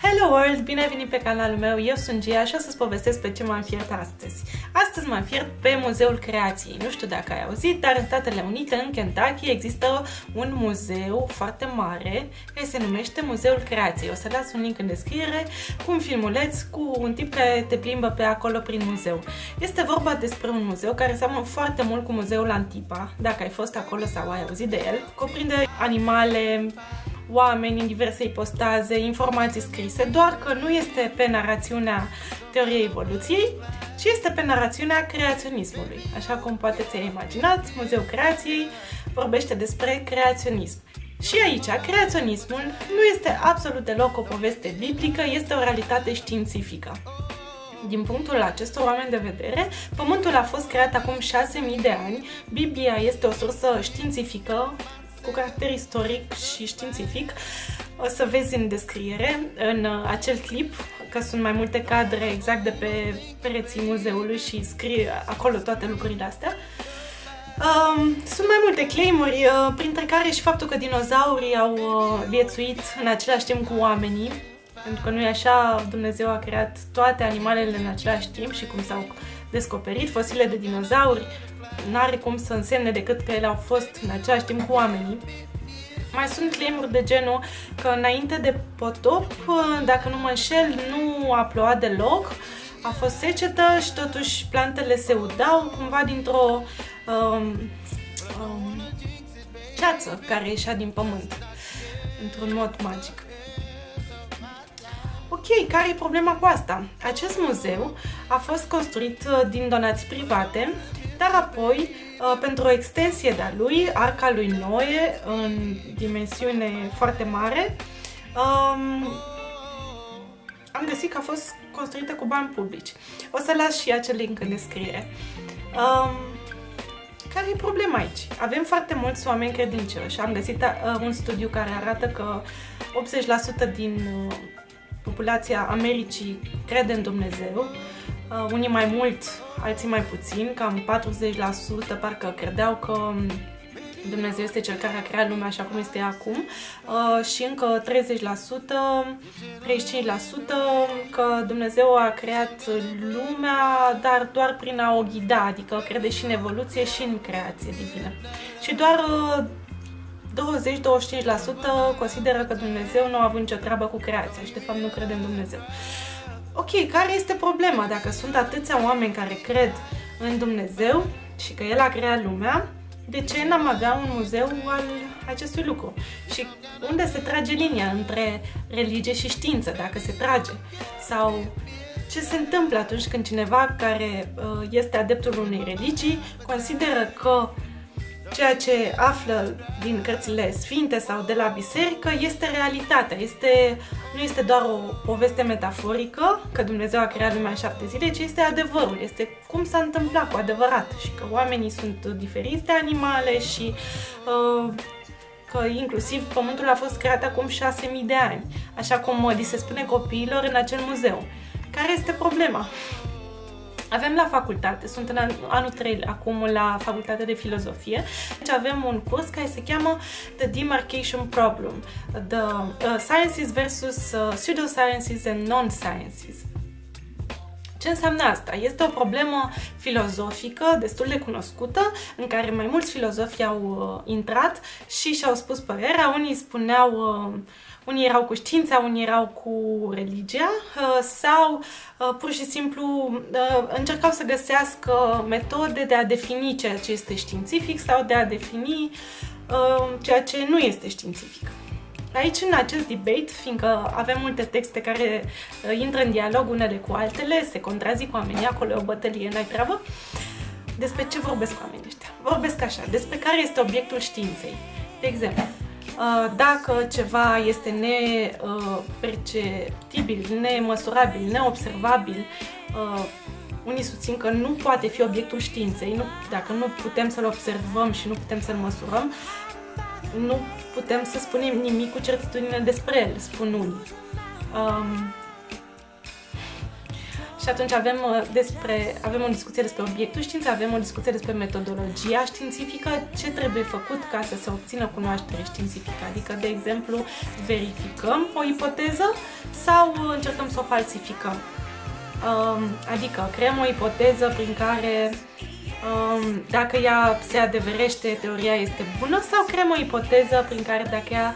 Hello World! Bine ai venit pe canalul meu, eu sunt Gia și o să-ți povestesc pe ce m-am fiert astăzi. Astăzi m-am fiert pe Muzeul Creației. Nu știu dacă ai auzit, dar în Statele Unite, în Kentucky, există un muzeu foarte mare care se numește Muzeul Creației. O să las un link în descriere cu un filmuleț cu un tip care te plimbă pe acolo prin muzeu. Este vorba despre un muzeu care seamănă foarte mult cu Muzeul Antipa, dacă ai fost acolo sau ai auzit de el. Cuprinde animale, oameni în diverse ipostaze, informații scrise, doar că nu este pe narațiunea teoriei evoluției, ci este pe narațiunea creaționismului. Așa cum poate ți-ai imaginat, Muzeul Creației vorbește despre creaționism. Și aici, creaționismul nu este absolut deloc o poveste biblică, este o realitate științifică. Din punctul acestor oameni de vedere, Pământul a fost creat acum 6.000 de ani, Biblia este o sursă științifică, cu caracter istoric și științific. O să vezi în descriere, în acel clip, că sunt mai multe cadre exact de pe pereții muzeului și scrie acolo toate lucrurile astea. Sunt mai multe claimuri, printre care și faptul că dinozaurii au viețuit în același timp cu oamenii, pentru că nu e așa, Dumnezeu a creat toate animalele în același timp și cum s-au descoperit fosile de dinozauri, n-are cum să însemne decât că ele au fost în același timp cu oamenii. Mai sunt claimuri de genul că înainte de potop, dacă nu mă înșel, nu a plouat deloc, a fost secetă și totuși plantele se udau cumva dintr-o ceață care ieșea din pământ, într-un mod magic. Ok, care e problema cu asta? Acest muzeu a fost construit din donații private, dar apoi, pentru o extensie de-a lui, Arca lui Noe, în dimensiune foarte mare, am găsit că a fost construită cu bani publici. O să las și acel link în descriere. Care e problema aici? Avem foarte mulți oameni credincioși. Am găsit un studiu care arată că 80% din populația Americii crede în Dumnezeu, unii mai mult, alții mai puțin, cam 40% parcă credeau că Dumnezeu este cel care a creat lumea așa cum este acum și încă 30%, 35% că Dumnezeu a creat lumea, dar doar prin a o ghida, adică crede și în evoluție și în creație divină. Și doar 20-25% consideră că Dumnezeu nu a avut nicio treabă cu creația și de fapt nu crede în Dumnezeu. Ok, care este problema? Dacă sunt atâția oameni care cred în Dumnezeu și că El a creat lumea, de ce n-am avea un muzeu al acestui lucru? Și unde se trage linia între religie și știință, dacă se trage? Sau ce se întâmplă atunci când cineva care este adeptul unei religii consideră că ceea ce află din cărțile sfinte sau de la biserică este realitatea, nu este doar o poveste metaforică, că Dumnezeu a creat lumea în 7 zile, ci este adevărul, este cum s-a întâmplat cu adevărat și că oamenii sunt diferiți de animale și că inclusiv Pământul a fost creat acum 6.000 de ani, așa cum li se spune copiilor în acel muzeu. Care este problema? Avem la facultate, sunt în anul 3 acum la facultatea de filozofie, deci avem un curs care se cheamă The Demarcation Problem, the Sciences versus Pseudosciences and Non-Sciences. Ce înseamnă asta? Este o problemă filozofică destul de cunoscută, în care mai mulți filozofi au intrat și și-au spus părerea. Unii spuneau, unii erau cu știința, unii erau cu religia sau pur și simplu încercau să găsească metode de a defini ceea ce este științific sau de a defini ceea ce nu este științific. Aici, în acest debate, fiindcă avem multe texte care intră în dialog unele cu altele, se contrazic oamenii, acolo e o bătălie, n-ai treabă, despre ce vorbesc oamenii ăștia? Vorbesc așa, despre care este obiectul științei. De exemplu, dacă ceva este neperceptibil, nemăsurabil, neobservabil, unii susțin că nu poate fi obiectul științei, dacă nu putem să-l observăm și nu putem să-l măsurăm, nu putem să spunem nimic cu certitudine despre el, spun unii. Și Și atunci avem o discuție despre obiectul științei, avem o discuție despre metodologia științifică, ce trebuie făcut ca să se obțină cunoaștere științifică. Adică, de exemplu, verificăm o ipoteză sau încercăm să o falsificăm. Adică creăm o ipoteză prin care dacă ea se adeverește, teoria este bună, sau creăm o ipoteză prin care dacă ea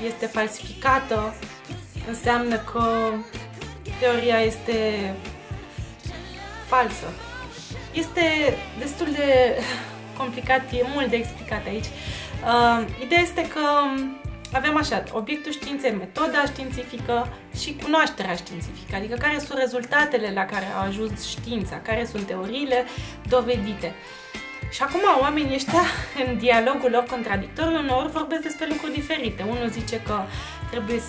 este falsificată, înseamnă că teoria este falsă. Este destul de complicat, e mult de explicat aici. Ideea este că avem așa, obiectul științei, metoda științifică și cunoașterea științifică, adică care sunt rezultatele la care a ajuns știința, care sunt teoriile dovedite. Și acum oamenii ăștia, în dialogul lor contradictoriu, uneori vorbesc despre lucruri diferite. Unul zice că trebuie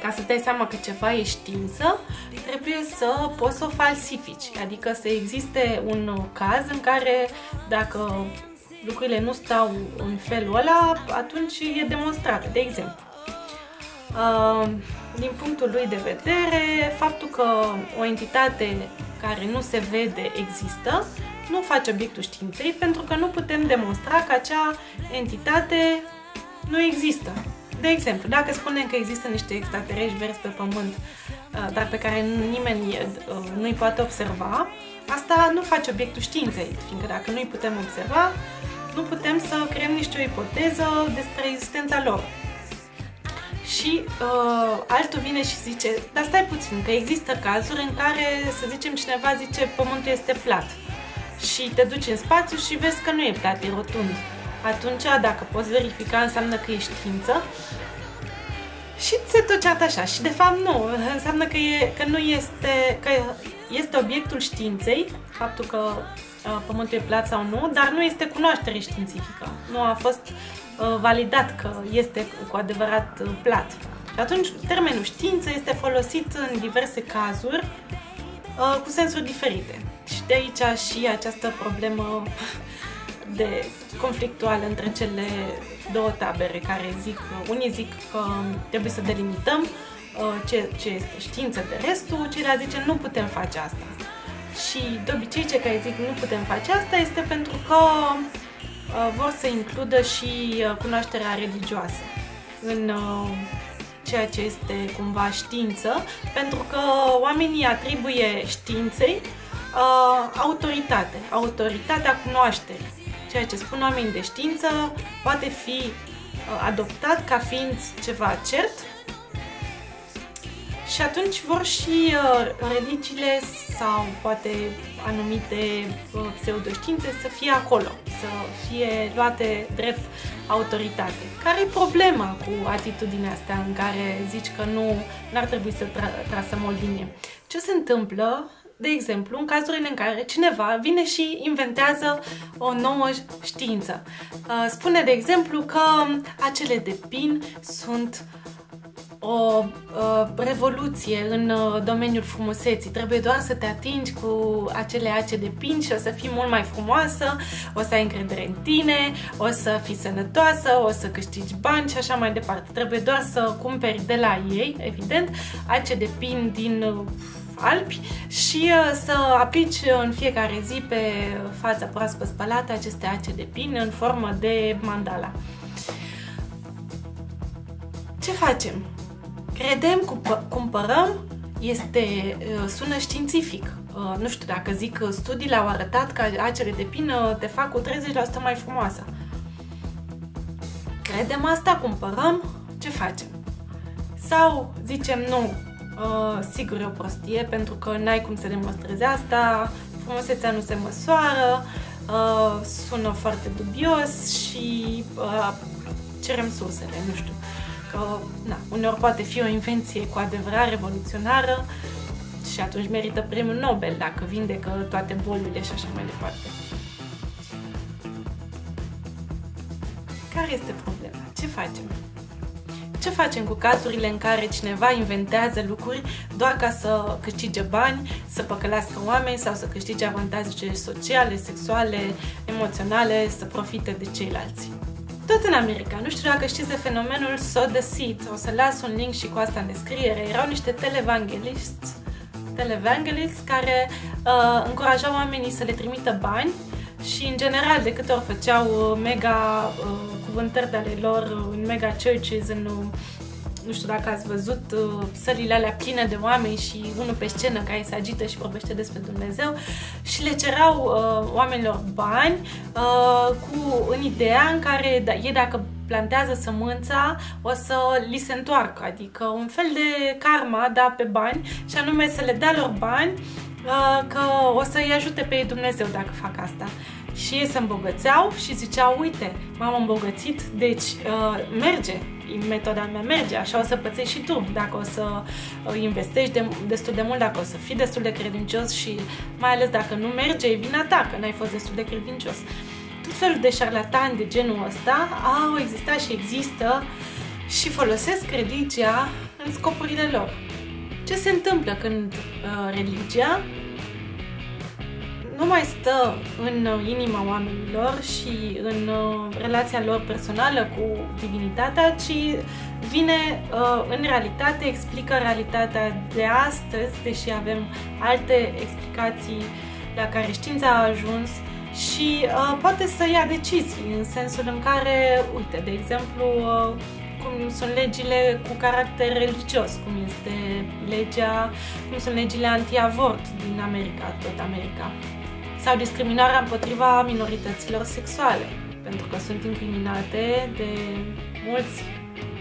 ca să dai seama că ceva e știință, trebuie să poți să o falsifici. Adică să existe un caz în care dacă lucrurile nu stau în felul ăla, atunci e demonstrat. De exemplu, din punctul lui de vedere, faptul că o entitate care nu se vede există, nu face obiectul științei, pentru că nu putem demonstra că acea entitate nu există. De exemplu, dacă spunem că există niște extraterestri verzi pe Pământ, dar pe care nimeni nu-i poate observa, asta nu face obiectul științei, fiindcă dacă nu-i putem observa, nu putem să creăm nici o ipoteză despre existența lor. Și altul vine și zice, dar stai puțin, că există cazuri în care, să zicem, cineva zice Pământul este plat și te duci în spațiu și vezi că nu e plat, e rotund. Atunci, dacă poți verifica, înseamnă că e știință. Și se tot ceartă așa. Și de fapt nu, înseamnă că nu este, că este obiectul științei, faptul că Pământul e plat sau nu, dar nu este cunoaștere științifică. Nu a fost validat că este cu adevărat plat. Și atunci termenul știință este folosit în diverse cazuri cu sensuri diferite. Și de aici și această problemă de conflictuală între cele două tabere care zic, unii zic că trebuie să delimităm ce este știință de restul, ceilalți zice nu putem face asta. Și de obicei cei care zic nu putem face asta este pentru că vor să includă și cunoașterea religioasă în ceea ce este cumva știință, pentru că oamenii atribuie științei autoritatea cunoașterii. Ceea ce spun oamenii de știință poate fi adoptat ca fiind ceva cert și atunci vor și religiile sau poate anumite pseudoștiințe să fie acolo, să fie luate drept autoritate. Care e problema cu atitudinea asta în care zici că nu ar trebui să trasăm o linie? Ce se întâmplă, de exemplu, în cazurile în care cineva vine și inventează o nouă știință? Spune, de exemplu, că acele de pin sunt o revoluție în domeniul frumuseții. Trebuie doar să te atingi cu acele ace de pin și o să fii mult mai frumoasă, o să ai încredere în tine, o să fii sănătoasă, o să câștigi bani și așa mai departe. Trebuie doar să cumperi de la ei, evident, ace de pin din Alpi și să aplici în fiecare zi pe fața proaspăt spălată aceste ace de pin în formă de mandala. Ce facem? Credem, cumpărăm, sună științific. Nu știu, dacă zic că studiile au arătat că acele de pin te fac cu 30% mai frumoasă. Credem asta, cumpărăm, ce facem? Sau zicem nu, sigur e o prostie, pentru că n-ai cum să demonstrezi asta, frumusețea nu se măsoară, sună foarte dubios și cerem sursele, nu știu. Că, uneori poate fi o invenție cu adevărat revoluționară și atunci merită premiul Nobel dacă vindecă toate bolile și așa mai departe. Care este problema? Ce facem? Ce facem cu cazurile în care cineva inventează lucruri doar ca să câștige bani, să păcălească oameni sau să câștige avantaje sociale, sexuale, emoționale, să profite de ceilalți? Tot în America, nu știu dacă știți de fenomenul Sow the Seed, o să las un link și cu asta în descriere, erau niște televangelists care încurajau oamenii să le trimită bani și, în general, de câte ori făceau mega cuvântări de ale lor în mega churches, nu știu dacă ați văzut sălile alea pline de oameni și unul pe scenă care se agită și vorbește despre Dumnezeu, și le cereau oamenilor bani în ideea în care ei, dacă plantează sămânța, o să li se întoarcă, adică un fel de karma, da, pe bani, și anume să le dea lor bani, că o să-i ajute pe ei Dumnezeu dacă fac asta. Și ei se îmbogățeau și ziceau, uite, m-am îmbogățit, deci merge, metoda mea merge, așa o să pățești și tu, dacă o să investești destul de mult, dacă o să fii destul de credincios și mai ales dacă nu merge, e vina ta, că n-ai fost destul de credincios. Tot felul de șarlatani de genul ăsta au existat și există și folosesc religia în scopurile lor. Ce se întâmplă când religia nu mai stă în inima oamenilor și în relația lor personală cu divinitatea, ci vine în realitate, explică realitatea de astăzi, deși avem alte explicații la care știința a ajuns, și poate să ia decizii în sensul în care, uite, de exemplu, cum sunt legile cu caracter religios, cum sunt legile anti-avort din America, tot America, sau discriminarea împotriva minorităților sexuale, pentru că sunt incriminate de mulți,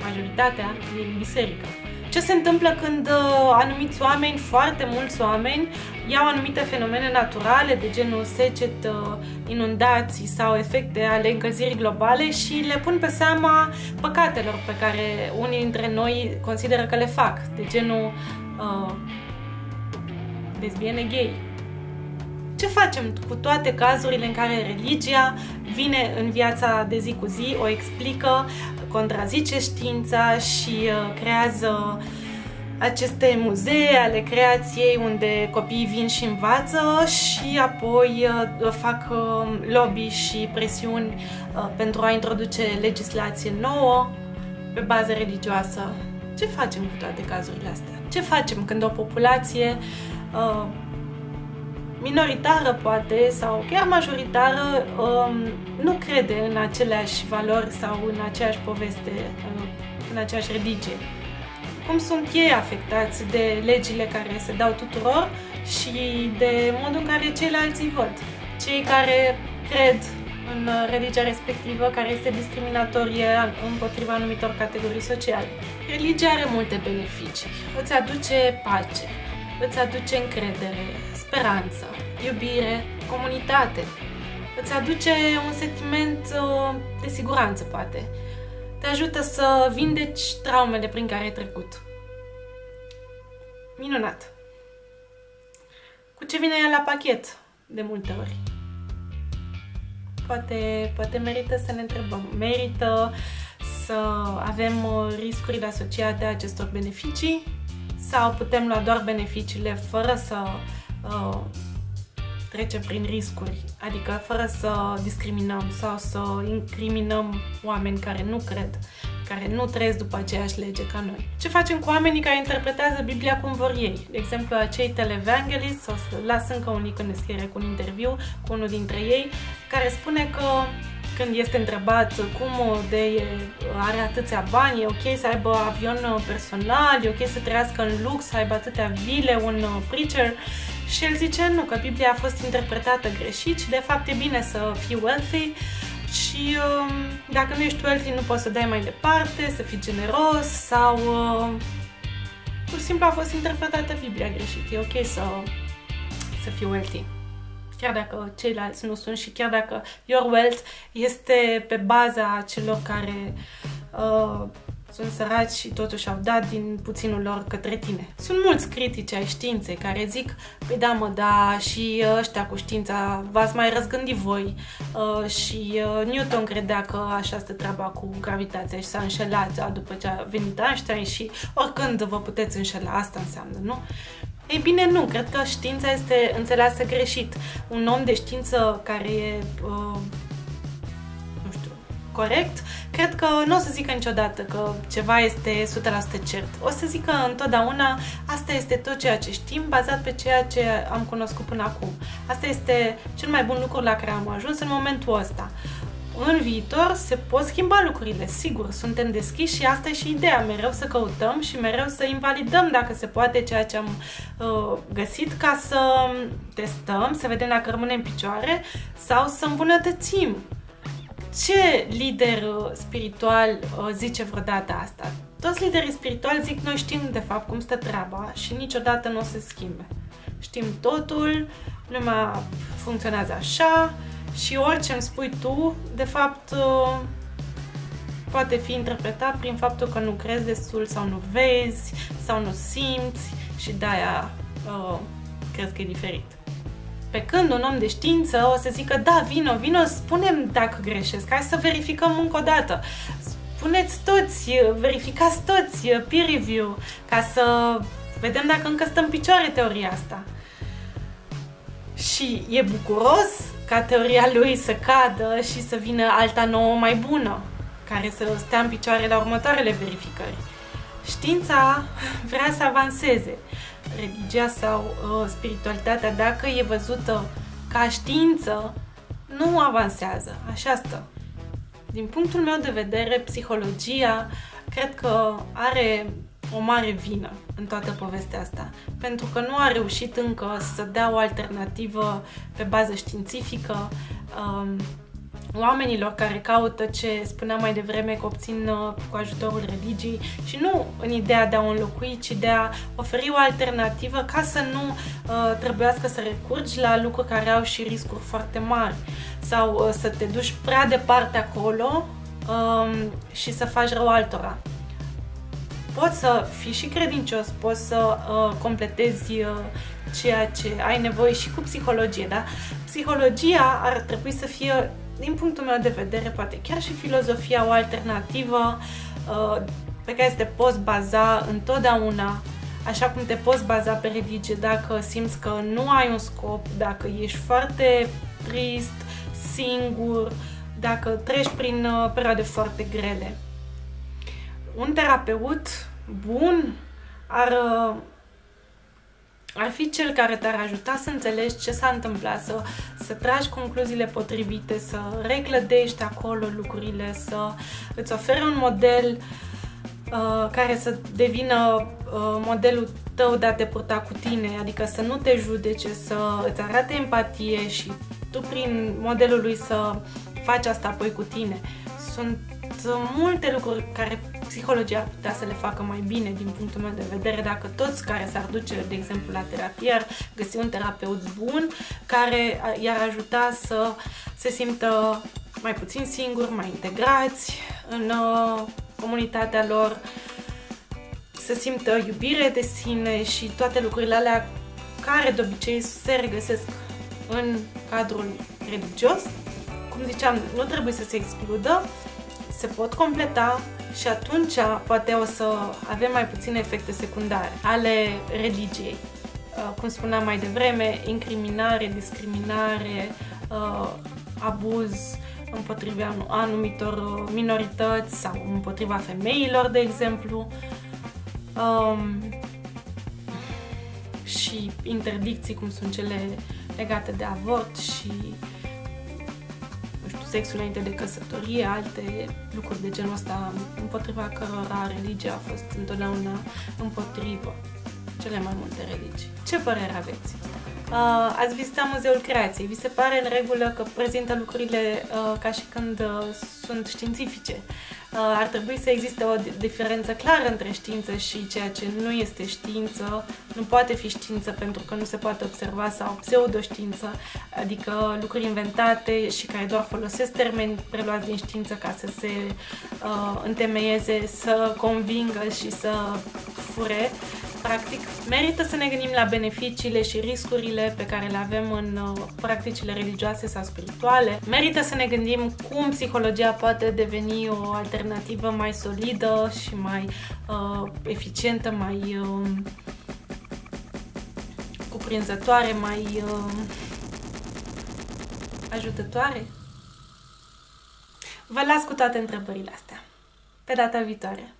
majoritatea, din biserică. Ce se întâmplă când anumiți oameni, foarte mulți oameni, iau anumite fenomene naturale, de genul secetă, inundații sau efecte ale încălzirii globale și le pun pe seama păcatelor pe care unii dintre noi consideră că le fac, de genul lesbiene, gay. Ce facem cu toate cazurile în care religia vine în viața de zi cu zi, o explică, contrazice știința și creează aceste muzee ale creației unde copiii vin și învață și apoi fac lobby și presiuni pentru a introduce legislație nouă pe bază religioasă? Ce facem cu toate cazurile astea? Ce facem când o populație minoritară, poate, sau chiar majoritară, nu crede în aceleași valori sau în aceeași poveste, în aceeași religie? Cum sunt ei afectați de legile care se dau tuturor și de modul în care ceilalți îi văd? Cei care cred în religia respectivă, care este discriminatorie împotriva anumitor categorii sociale. Religia are multe beneficii. Îți aduce pace, îți aduce încredere, speranță, iubire, comunitate. Îți aduce un sentiment de siguranță, poate. Te ajută să vindeci traumele prin care ai trecut. Minunat! Cu ce vine ea la pachet, de multe ori? Poate merită să ne întrebăm. Merită să avem riscurile asociate acestor beneficii? Sau putem lua doar beneficiile fără să trecem prin riscuri, adică fără să discriminăm sau să incriminăm oameni care nu cred, care nu trăiesc după aceeași lege ca noi? Ce facem cu oamenii care interpretează Biblia cum vor ei? De exemplu, acei televangelists, o să las încă un link în descriere cu un interviu cu unul dintre ei, care spune că când este întrebat cum are atâția bani, e ok să aibă avion personal, e ok să trăiască în lux, să aibă atâtea vile, un preacher, și el zice nu, că Biblia a fost interpretată greșit și de fapt e bine să fii wealthy și dacă nu ești wealthy nu poți să dai mai departe, să fii generos sau pur și simplu a fost interpretată Biblia greșit, e ok să fii wealthy. Chiar dacă ceilalți nu sunt și chiar dacă your wealth este pe baza celor care sunt săraci și totuși au dat din puținul lor către tine. Sunt mulți critici ai științei care zic, păi da mă, da, și ăștia cu știința v-ați mai răzgândi voi și Newton credea că așa stă treaba cu gravitația și s-a înșelat după ce a venit Einstein și oricând vă puteți înșela, asta înseamnă, nu? Ei bine, nu, cred că știința este înțeleasă greșit. Un om de știință care e, nu știu, corect, cred că nu o să zică niciodată că ceva este 100% cert. O să zică întotdeauna asta este tot ceea ce știm, bazat pe ceea ce am cunoscut până acum. Asta este cel mai bun lucru la care am ajuns în momentul ăsta. În viitor se pot schimba lucrurile, sigur, suntem deschiși și asta e și ideea, mereu să căutăm și mereu să invalidăm dacă se poate ceea ce am găsit ca să testăm, să vedem dacă rămâne în picioare sau să îmbunătățim. Ce lider spiritual zice vreodată asta? Toți liderii spirituali zic noi știm de fapt cum stă treaba și niciodată nu o se schimbe. Știm totul, lumea funcționează așa și orice îmi spui tu, de fapt, poate fi interpretat prin faptul că nu crezi destul sau nu vezi sau nu simți și de-aia crezi că e diferit. Pe când un om de știință o să zică, da, vino, spune-mi dacă greșesc, hai să verificăm încă o dată. Spuneți toți, verificați toți peer review, ca să vedem dacă încă stă în picioare teoria asta. Și e bucuros ca teoria lui să cadă și să vină alta nouă mai bună, care să stea în picioare la următoarele verificări. Știința vrea să avanseze. Religia sau spiritualitatea, dacă e văzută ca știință, nu avansează. Așa stă. Din punctul meu de vedere, psihologia cred că are o mare vină în toată povestea asta, pentru că nu a reușit încă să dea o alternativă pe bază științifică oamenilor care caută ce spuneam mai devreme că obțin cu ajutorul religiei și nu în ideea de a o înlocui, ci de a oferi o alternativă ca să nu trebuiască să recurgi la lucruri care au și riscuri foarte mari sau să te duci prea departe acolo și să faci rău altora. Poți să fii și credincios, poți să completezi ceea ce ai nevoie și cu psihologie, da? Psihologia ar trebui să fie, din punctul meu de vedere, poate chiar și filozofia, o alternativă pe care să te poți baza întotdeauna, așa cum te poți baza pe religie dacă simți că nu ai un scop, dacă ești foarte trist, singur, dacă treci prin perioade foarte grele. Un terapeut bun ar fi cel care te-ar ajuta să înțelegi ce s-a întâmplat, să tragi concluziile potrivite, să reclădești acolo lucrurile, să îți ofere un model care să devină modelul tău de a te purta cu tine, adică să nu te judece, să îți arate empatie și tu prin modelul lui să faci asta apoi cu tine. Sunt multe lucruri care psihologia ar putea să le facă mai bine din punctul meu de vedere dacă toți care s-ar duce, de exemplu, la terapie ar găsi un terapeut bun care i-ar ajuta să se simtă mai puțin singuri, mai integrați în comunitatea lor, să simtă iubire de sine și toate lucrurile alea care de obicei se regăsesc în cadrul religios. Cum ziceam, nu trebuie să se excludă, se pot completa și atunci poate o să avem mai puține efecte secundare ale religiei. Cum spuneam mai devreme, incriminare, discriminare, abuz împotriva anumitor minorități sau împotriva femeilor, de exemplu, și interdicții cum sunt cele legate de avort și sexul înainte de căsătorie, alte lucruri de genul ăsta împotriva cărora religia a fost întotdeauna împotrivă, cele mai multe religii. Ce părere aveți? Ați vizitat Muzeul Creației. Vi se pare în regulă că prezintă lucrurile ca și când sunt științifice? Ar trebui să existe o diferență clară între știință și ceea ce nu este știință, nu poate fi știință pentru că nu se poate observa, sau pseudoștiință, adică lucruri inventate și care doar folosesc termeni preluați din știință ca să se întemeieze, să convingă și să fure. Practic, merită să ne gândim la beneficiile și riscurile pe care le avem în practicile religioase sau spirituale. Merită să ne gândim cum psihologia poate deveni o alternativă mai solidă și mai eficientă, mai cuprinzătoare, mai ajutătoare. Vă las cu toate întrebările astea. Pe data viitoare!